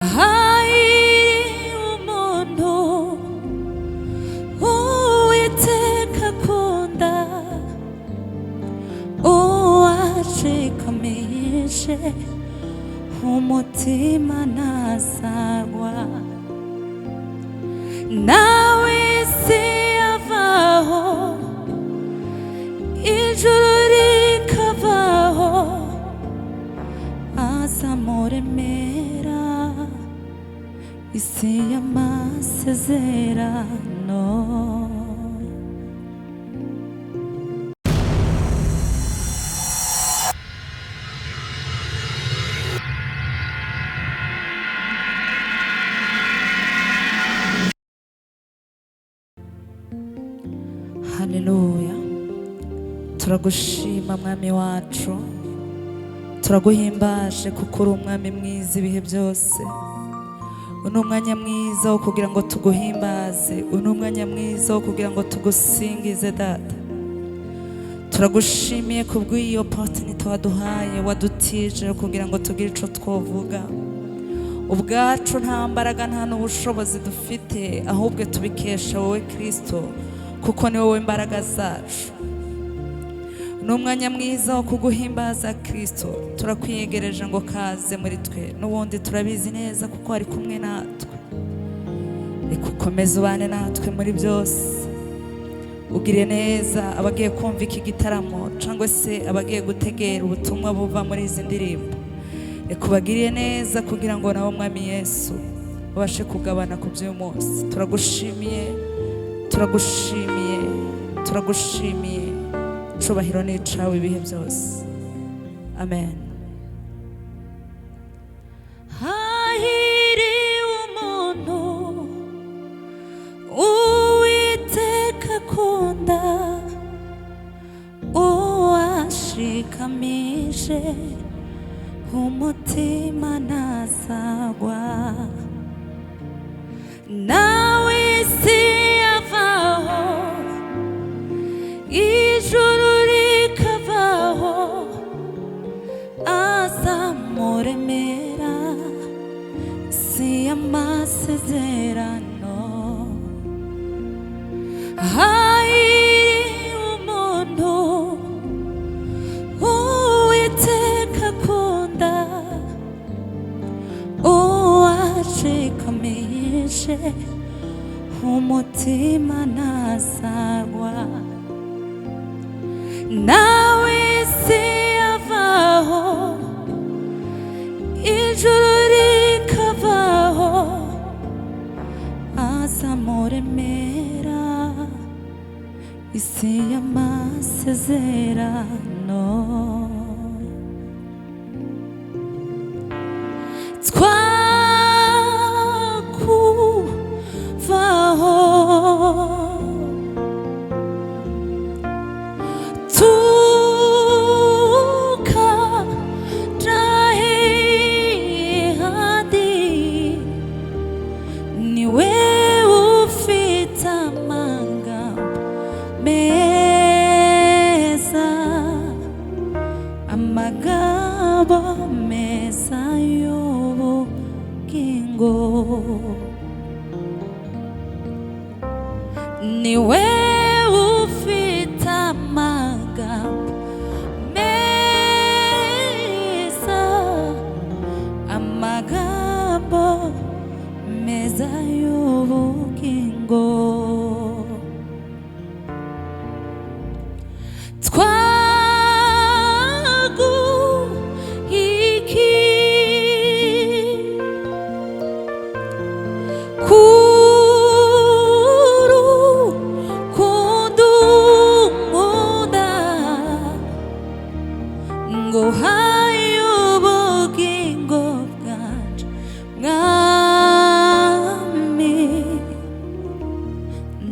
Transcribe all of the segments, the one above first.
Hai umuntu Uwiteka akunda uwashikamishe umutima ntazagwa nawe isi avaho ijuru rikavaho azamuremera isi y'amasezerano. Haleluya, turagushima mwami wacu, turaguhimbaje kuko uri umwami mwiza ibihe byose. Uno mwanya mwiza wo kugira ngo tuguhimbaze, uno mwanya mwiza wo kugira ngo tugusingize data. Turagushimiye kubw'iyo opportunity waduhaye, wadutije kugira ngo tugire ico twovuga. Ubwacu nta mbaraga nta n'ubushobozi dufite, ahubwo tubikesha wowe Kristo, kuko ni wowe mbaraga zacu. N'umwanya mwiza wo kuguhimbaza Kristo, turakwiyegereje ngo kaze muri twe. N'ubundi turabizi neza kuko ari kumwe natwe. Reka ukomeze ubane natwe muri byose. Ugire neza abagiye kumva iki gitaramo cyangwa se abagiye gutegera ubutumwa buva muri izi ndirimbo. Reka ubagiriye neza kugira ngo nabo mwami Yesu babashe kugabana ku by'uyu munsi. Turagushimiye, turagushimiye, turagushimiye. Cyubahiro ni icawe ibihe byose. Amen. Hahiri umuntu Uwiteka akunda uwashikamishe umutima ntazagwa nawe isi avaho ijuru rikavaho azamuremera isi y'amasezerano. Hahiri umuntu Uwiteka akunda uwashikamishe umutima ntazagwa nawe isi avaho ijuru rikavaho azamuremera isi y'amasezerano. Twakuvaho amagabo meza y'ubugingo niwe ufite amagambo meza, amagambo meza y'ubugingo.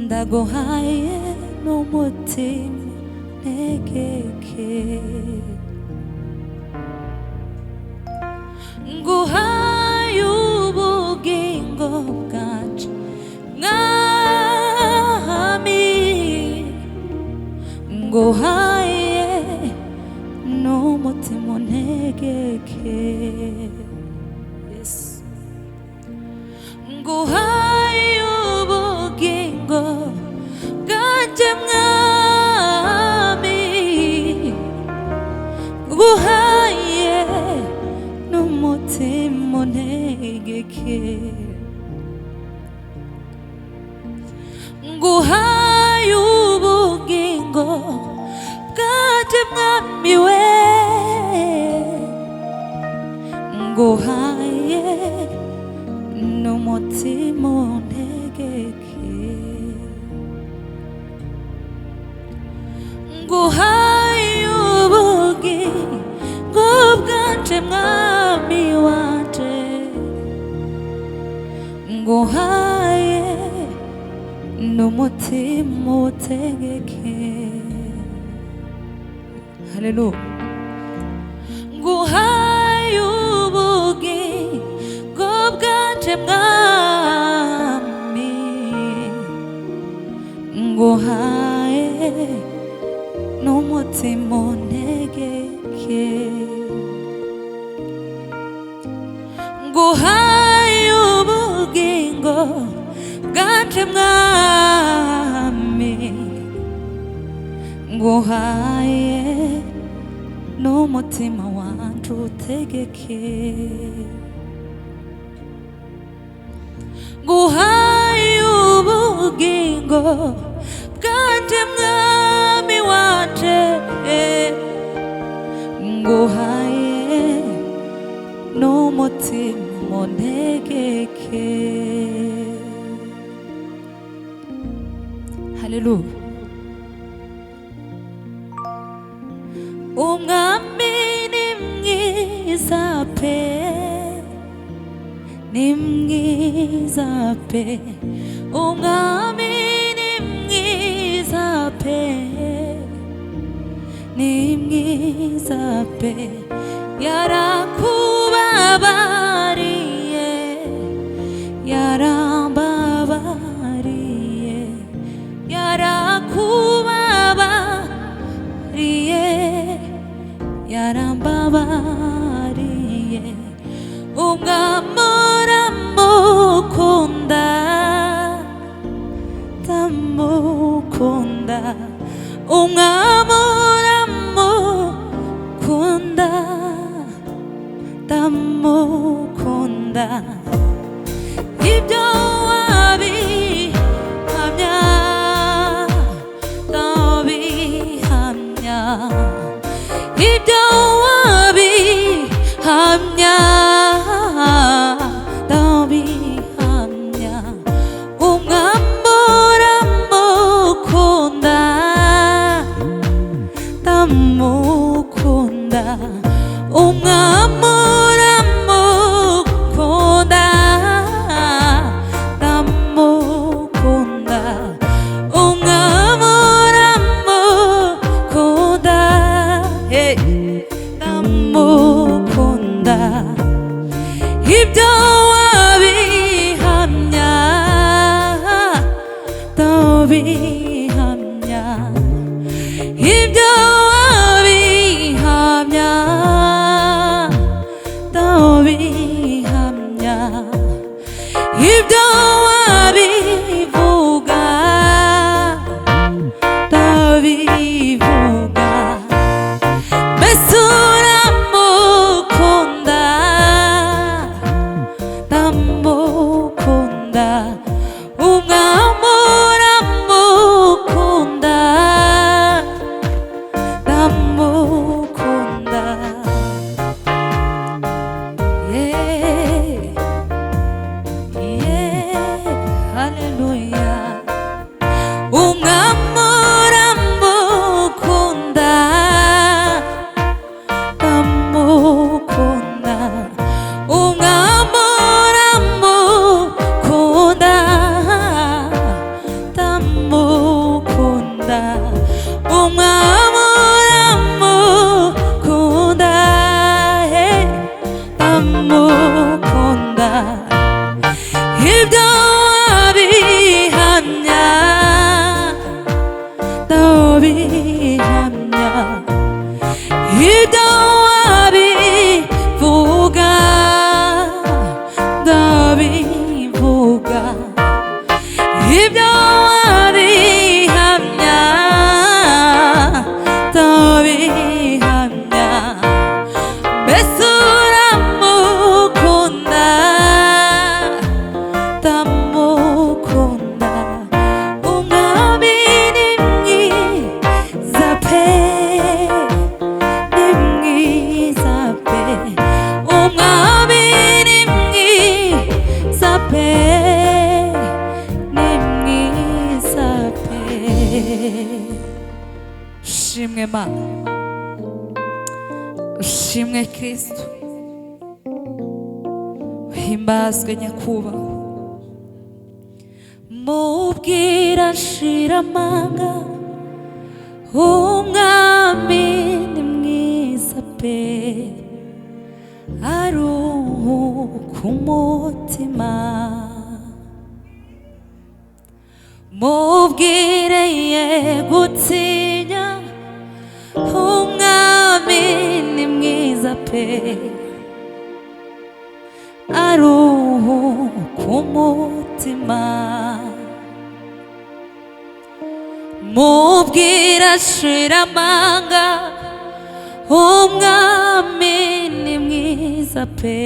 Ndaguhaye n'umutima ntegeke, nguhaye ubugingo bwanje mwami, nguhaye n'umutima ntegeke. Yes. nguhaye ubugingo bwanjye mwami, nguhaye n'umutima untegeke, nguhaye ubugingo bwanjye mwami we, nguhaye n'umutima untegeke, nguhaye ubugingo bwanjye mwami wanje, nguhaye n'umutima utegeke. Haleluya. nguhaye ubugingo bwanjye mwami, nguhaye n'umutima untegeke, nguhaye ubugingo bwanjye mwami, nguhaye n'umutima wanje utegeke, nguhaye ubugingo bwanjye mwami wanje, nguhaye n'umutima untegeke. Haleluya. umwami ni mwiza pe, ni mwiza pe, umwami ni mwiza pe, ni mwiza pe, yarakubabariye, yarambabariye, yarakubabariye, yarambabariye, umwami uramukunda, ndamukunda, umwami uramukunda, ndamukunda, ibyo wabihamya, ndabihamya, ibyo wabihamya, ndabihamya, umwami uramukunda, ndamukunda, umwami uramukunda, ndamukunda, umwami uramukunda, ndamukunda, ibyo wabihamya, ndabihamya, ibyo wabihamya, ndabihamya, ibyo wabivuga, ndabivuga, mbese uramukunda, ndamukunda, umwami uramukunda, ndamukunda, haleluya, umwami uramukunda, ndamukunda, umwami uramukunda, ibyo wabihamya ndabihamya mbese uramukunda ndamukunda umwami ni mwiza pe ni mwiza pe umwami ni mwiza pe ni mwiza pe ushimwe Mana ushimwe Kristo uhimbazwe nyakubahwa mubwira shira amanga umwami ni mwiza pe aruhuka umutima mubwire ye gutinya umwami ni mwiza pe aruhuka umutima mubwira shira amanga umwami ni mwiza pe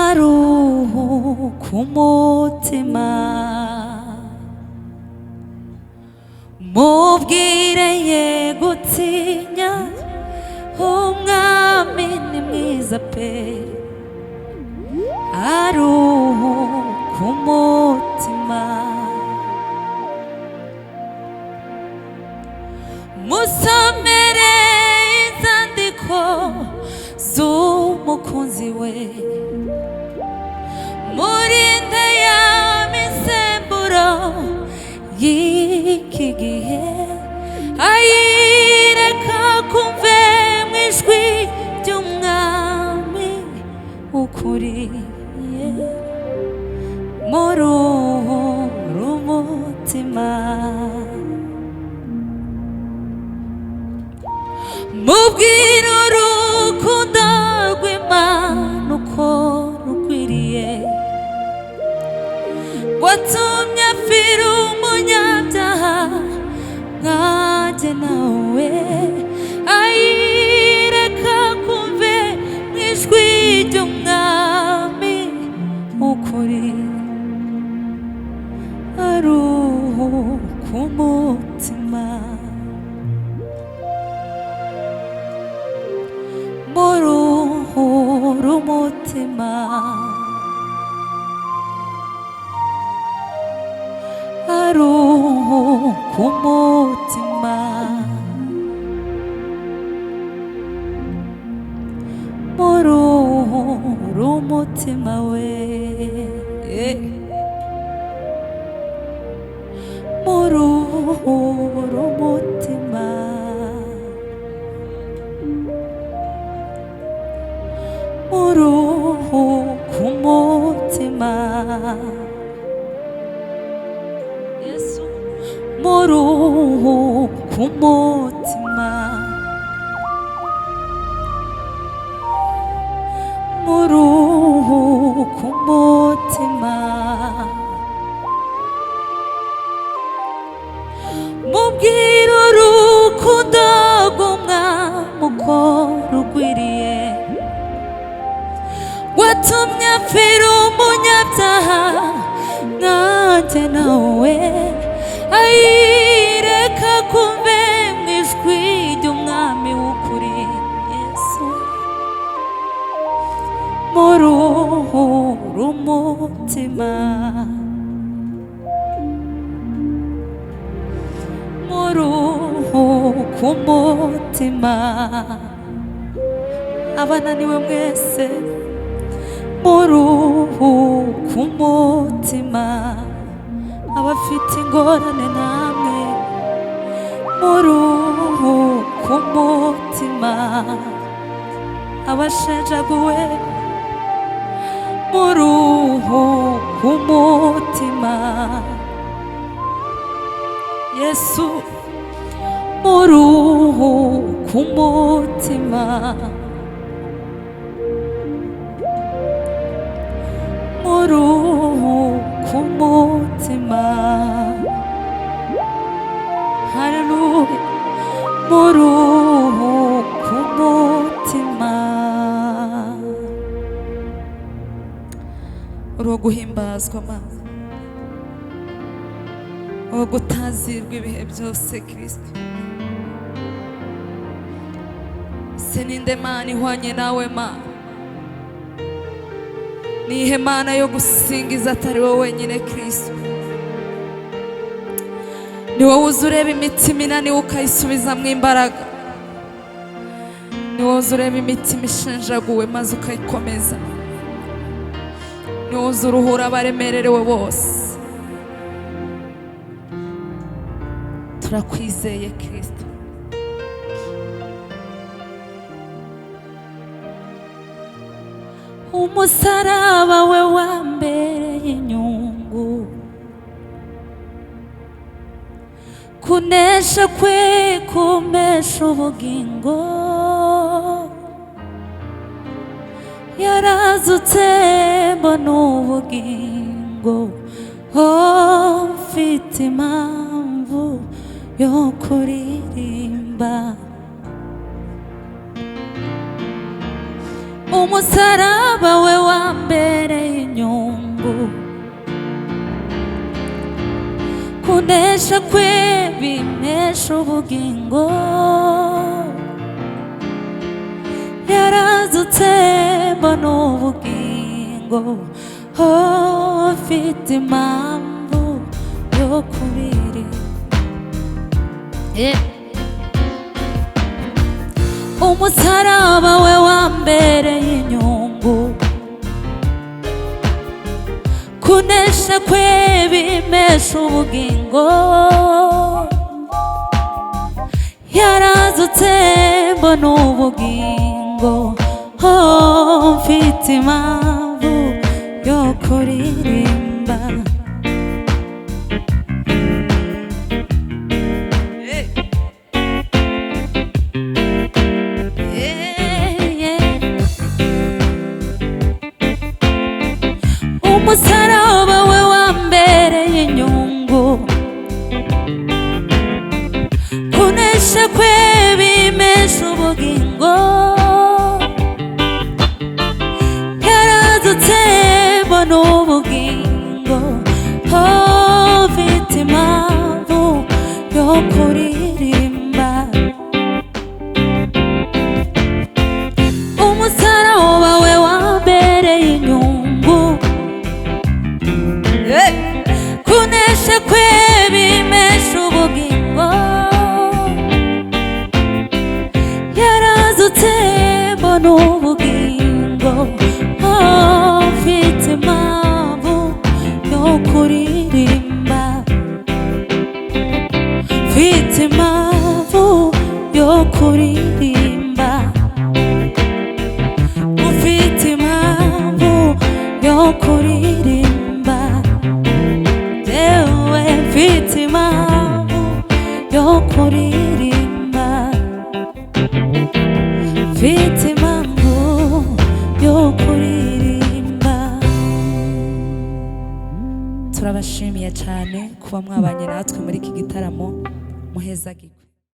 aruhuka umutima mubwire ye gutinya umwami ni mwiza pe aruhuka umutima musomere inzandiko z'umukunzi we murinde ya misemburo y'iki gihe ayireka kumve mu ijwi ry'umwami ukuriye muruhura umutima mubwire urukundo rw'Imana uko rukwiriye watumye apfira umunyabyaha nkanjye nawe ayireka kumve mu ijwi ry'umwami ukuri aruhuka umutima muruhura umutima aruhuka umutima muruhura umutima we muruhura umutima muruhuka umutima Yesu muruhuka umutima muruhuka umutima mubwire urukundo rw'umwami uko rugwiriye watumye apfira umunyabyaha nkanjye nawe ayireka kumve mu ijwi ry'umwami w'ukuri Yesu muruhura umutima muruhuka umutima abananiwe mwese muruhuka umutima abafite ingorane namwe muruhuka umutima abashenjaguwe muruhuka umutima Yesu muruhuka umutima muruhuka umutima umutima. Haleluya, muruhuka umutima. Uruwo guhimbazwa Mana, uwo gutazirwa ibihe byose Kristo. Se ninde Mana ihwanye nawe Mana? Nihe Mana yo gusingiza atari wowe wenyine Kristo? Ni wowe uzi ureba imitima inaniwe ukayisubizamo imbaraga. Ni wowe uzi ureba imitima ishenjaguwe maze ukayikomeza. Ni wowe uzi uruhura abaremererewe bose. Turakwizeye Kristo. Umusaraba we wambereye inyungu, kunesha kwe kumpesha ubugingo. Yarazutse mbona ubugingo, mfite impamvu yo kuririmba. Umusaraba we wambereye inyungu, kunesha kwe bimpesha ubugingo. Yarazutse mbona ubugingo, mfite impamvu yo kuririmba. Umusaraba we wambereye inyungu, kunesha kwe bimpesha ubugingo. Yarazutse mbona ubugingo, mfite impamvu yo kuririmba. Umusaraba we wambereye inyungu, kunesha kwe bimpesha ubugingo. Yarazutse mbona ubugingo, mfite impamvu yo kuririmba. Umusaraba we wambereye inyungu, kunesha kwe bimpesha ubugingo. Yarazutse mbona ubugingo, mfite impamvu yo kuririmba. Mfite impamvu yo kuririmba. Mfite impamvu yo kuririmba. Mfite impamvu yo kuririmba. Mfite impamvu yo kuririmba. Turabashimiye cyane kuba mwabanye natwe muri iki gitaramo. Muhezagirwe.